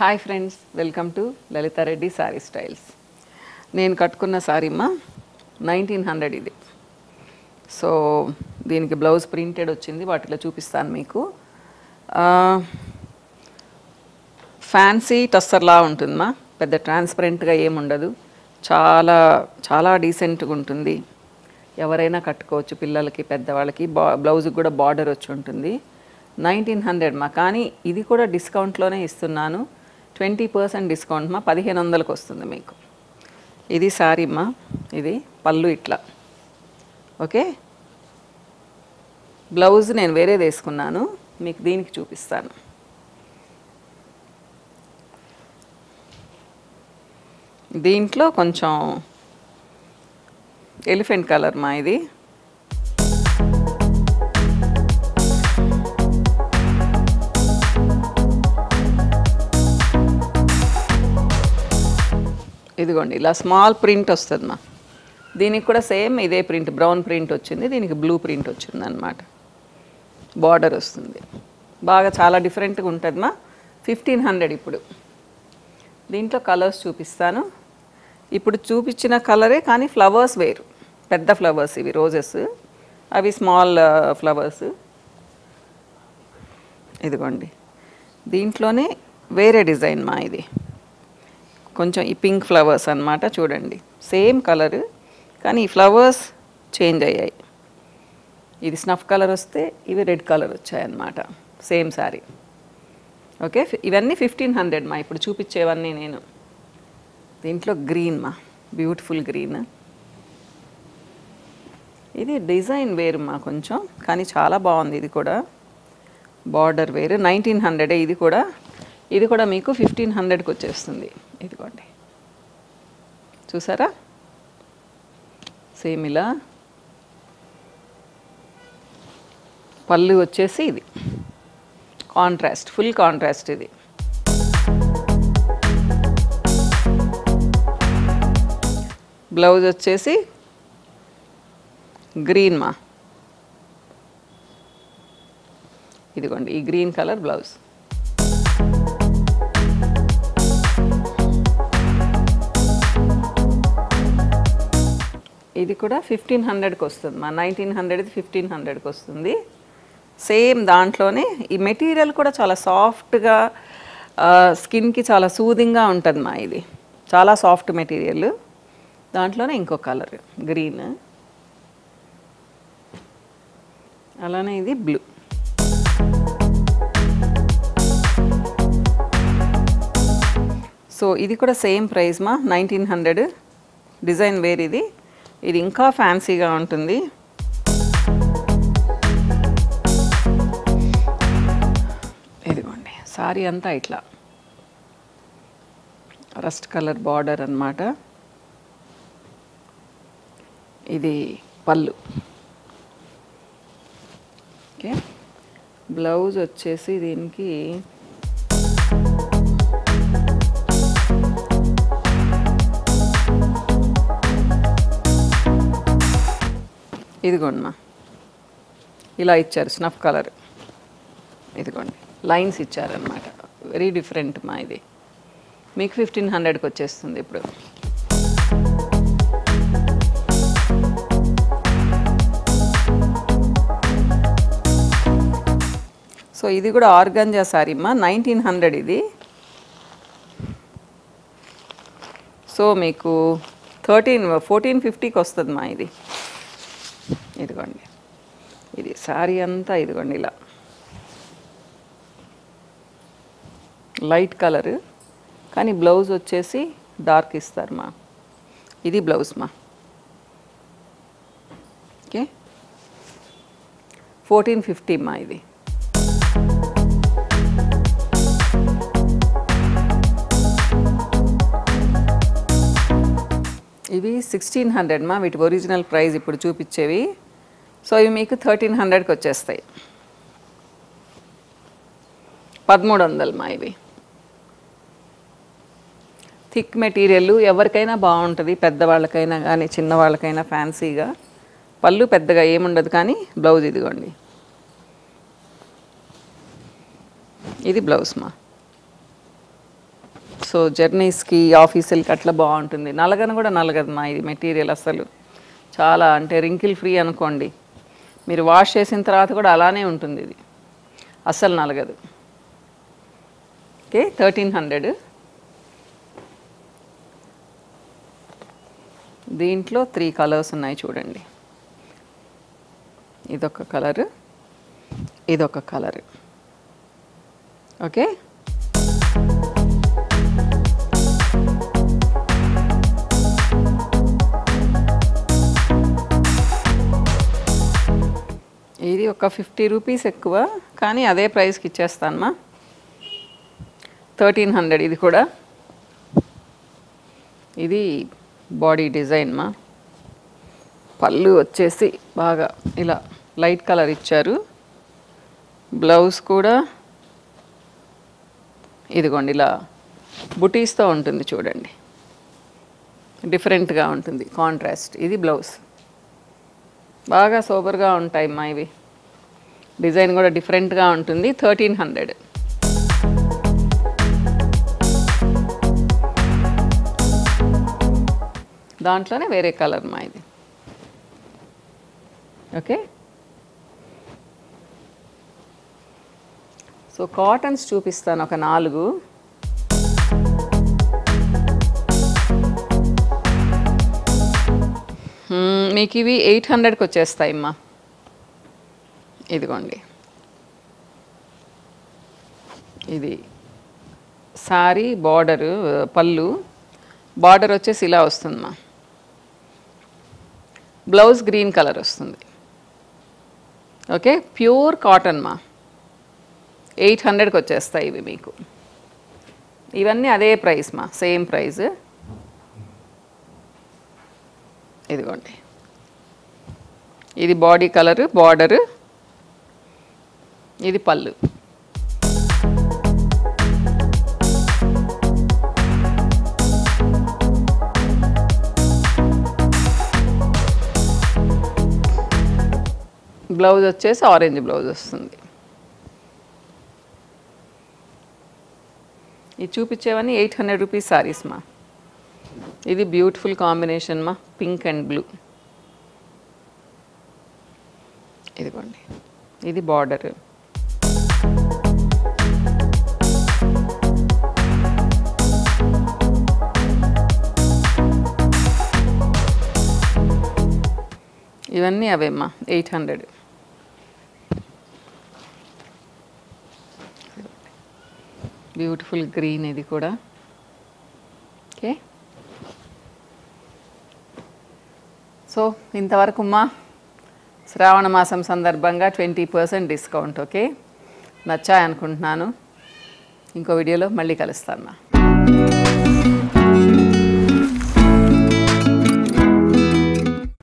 Hi friends, welcome to Lalitha Reddy Saree Styles. నేను కట్టుకున్న సారీమ్మా 1900 ఇది. సో దీనికి బ్లౌజ్ ప్రింటెడ్ వచ్చింది, వాటిలో చూపిస్తాను మీకు. ఫ్యాన్సీ టస్సర్లా ఉంటుందమ్మా, పెద్ద ట్రాన్స్పరెంట్గా ఏముండదు, చాలా చాలా డీసెంట్గా ఉంటుంది. ఎవరైనా కట్టుకోవచ్చు, పిల్లలకి పెద్దవాళ్ళకి. బ్లౌజ్కి కూడా బార్డర్ వచ్చి ఉంటుంది. 1900 మా, కానీ ఇది కూడా డిస్కౌంట్లోనే ఇస్తున్నాను. 20% డిస్కౌంట్ మా, 1500కి వస్తుంది మీకు. ఇది సారీ మా, ఇది పళ్ళు ఇట్లా. ఓకే, బ్లౌజ్ నేను వేరేది వేసుకున్నాను, మీకు దీనికి చూపిస్తాను. దీంట్లో కొంచెం ఎలిఫెంట్ కలర్ మా ఇది. ఇదిగోండి, ఇలా స్మాల్ ప్రింట్ వస్తుంది మా. దీనికి కూడా సేమ్ ఇదే ప్రింట్, బ్రౌన్ ప్రింట్ వచ్చింది, దీనికి బ్లూ ప్రింట్ వచ్చింది అనమాట. బార్డర్ వస్తుంది, బాగా చాలా డిఫరెంట్గా ఉంటుంది మా. 1500 ఇప్పుడు. దీంట్లో కలర్స్ చూపిస్తాను. ఇప్పుడు చూపించిన కలరే, కానీ ఫ్లవర్స్ వేరు. పెద్ద ఫ్లవర్స్ ఇవి రోజెస్, అవి స్మాల్ ఫ్లవర్స్. ఇదిగోండి, దీంట్లోనే వేరే డిజైన్ మా. ఇది కొంచెం ఈ పింక్ ఫ్లవర్స్ అన్నమాట, చూడండి. సేమ్ కలర్, కానీ ఈ ఫ్లవర్స్ చేంజ్ అయ్యాయి. ఇది స్నఫ్ కలర్ వస్తే ఇవి రెడ్ కలర్ వచ్చాయన్నమాట. సేమ్ శారీ. ఓకే, ఇవన్నీ 1500 మా ఇప్పుడు చూపించేవన్నీ నేను. దీంట్లో గ్రీన్ మా, బ్యూటిఫుల్ గ్రీన్. ఇది డిజైన్ వేరు మా కొంచెం, కానీ చాలా బాగుంది. ఇది కూడా బార్డర్ వేరు. 1900 ఇది కూడా. ఇది కూడా మీకు 1500కి వచ్చేస్తుంది. ఇదిగోండి, చూసారా, సేమ్ ఇలా. పళ్ళు వచ్చేసి ఇది కాంట్రాస్ట్, ఫుల్ కాంట్రాస్ట్ ఇది. బ్లౌజ్ వచ్చేసి గ్రీన్ మా. ఇదిగోండి, ఈ గ్రీన్ కలర్ బ్లౌజ్. ఇది కూడా 1500కి వస్తుంది మా. 1900 1500కి వస్తుంది. సేమ్ దాంట్లోనే ఈ మెటీరియల్ కూడా చాలా సాఫ్ట్గా, స్కిన్కి చాలా సూదింగ్గా ఉంటుంది మా. ఇది చాలా సాఫ్ట్ మెటీరియల్. దాంట్లోనే ఇంకో కలర్ గ్రీన్, అలానే ఇది బ్లూ. సో ఇది కూడా సేమ్ ప్రైస్ మా, 1900. డిజైన్ వేరు ఇది. ఇది ఇంకా ఫ్యాన్సీగా ఉంటుంది. ఇదిగోండి, సారీ అంతా ఇట్లా రస్ట్ కలర్ బార్డర్ అన్నమాట. ఇది పళ్ళు. ఓకే, బ్లౌజ్ వచ్చేసి దీనికి ఇదిగోండి మా, ఇలా ఇచ్చారు స్నఫ్ కలర్. ఇదిగోండి, లైన్స్ ఇచ్చారనమాట. వెరీ డిఫరెంట్ మా. ఇది మీకు 1500కి వచ్చేస్తుంది ఇప్పుడు. సో ఇది కూడా ఆర్గంజా సారీ మా, 1900 ఇది. సో మీకు 1450కి వస్తుంది మా ఇది. ఇదిగోండి, ఇది శారీ అంతా ఇదిగోండి ఇలా లైట్ కలర్, కానీ బ్లౌజ్ వచ్చేసి డార్క్ ఇస్తారు మా. ఇది బ్లౌజ్ మా. ఓకే, 1450 మా ఇది. ఇవి 1600 మా, వీటి ఒరిజినల్ ప్రైస్ ఇప్పుడు చూపించేవి. సో ఇవి మీకు 1300కి వచ్చేస్తాయి. 1300 మా ఇవి. థిక్ మెటీరియల్, ఎవరికైనా బాగుంటుంది, పెద్దవాళ్ళకైనా కానీ చిన్నవాళ్ళకైనా ఫ్యాన్సీగా. పళ్ళు పెద్దగా ఏముండదు, కానీ బ్లౌజ్ ఇదిగోండి. ఇది బ్లౌజ్ మా. సో జర్నీస్కి ఆఫీసులకి అట్లా బాగుంటుంది. నలగను కూడా నలగదమ్మా ఇది మెటీరియల్ అసలు. చాలా అంటే రింకిల్ ఫ్రీ అనుకోండి. మీరు వాష్ చేసిన తర్వాత కూడా అలానే ఉంటుంది ఇది, అస్సలు నలగదు. ఓకే, 1300. దీంట్లో 3 కలర్స్ ఉన్నాయి చూడండి. ఇదొక కలరు, ఇదొక కలరు. ఓకే, ఇది ఒక 50 రూపీస్ ఎక్కువ, కానీ అదే ప్రైస్కి ఇచ్చేస్తానమ్మా. 1300 ఇది కూడా. ఇది బాడీ డిజైన్ మా. పళ్ళు వచ్చేసి బాగా ఇలా లైట్ కలర్ ఇచ్చారు. బ్లౌజ్ కూడా ఇదిగోండి ఇలా బుటీస్తో ఉంటుంది చూడండి, డిఫరెంట్గా ఉంటుంది కాంట్రాస్ట్. ఇది బ్లౌజ్. బాగా సూపర్గా ఉంటాయి మా ఇవి. డిజైన్ కూడా డిఫరెంట్గా ఉంటుంది. 1300. దాంట్లోనే వేరే కలర్ మా ఇది. ఓకే, సో కాటన్స్ చూపిస్తాను ఒక 4. మీకు ఇవి 800కి వచ్చేస్తాయి అమ్మా. ఇదిగోండి, ఇది సారీ బార్డరు, పళ్ళు బార్డర్ వచ్చేసి ఇలా వస్తుందమ్మా. బ్లౌజ్ గ్రీన్ కలర్ వస్తుంది. ఓకే, ప్యూర్ కాటన్ మా. 800కి వచ్చేస్తాయి ఇవి మీకు. ఇవన్నీ అదే ప్రైస్ మా, సేమ్ ప్రైస్. ఇదిగోండి, ఇది బాడీ కలరు, బార్డరు, ఇది పళ్ళు. బ్లౌజ్ వచ్చేసి ఆరెంజ్ బ్లౌజ్ వస్తుంది. ఇది చూపించేవన్నీ 800 రూపీస్ సారీస్ మా. ఇది బ్యూటిఫుల్ కాంబినేషన్ మా, పింక్ అండ్ బ్లూ. ఇదిగోండి, ఇది బార్డర్. ఇవన్నీ అవేమ్మా 800. బ్యూటిఫుల్ గ్రీన్ ఇది కూడా. ఓకే, సో ఇంతవరకు మా శ్రావణ మాసం సందర్భంగా 20% డిస్కౌంట్. ఓకే, నచ్చాయనుకుంటున్నాను. ఇంకో వీడియోలో మళ్ళీ కలుస్తాను.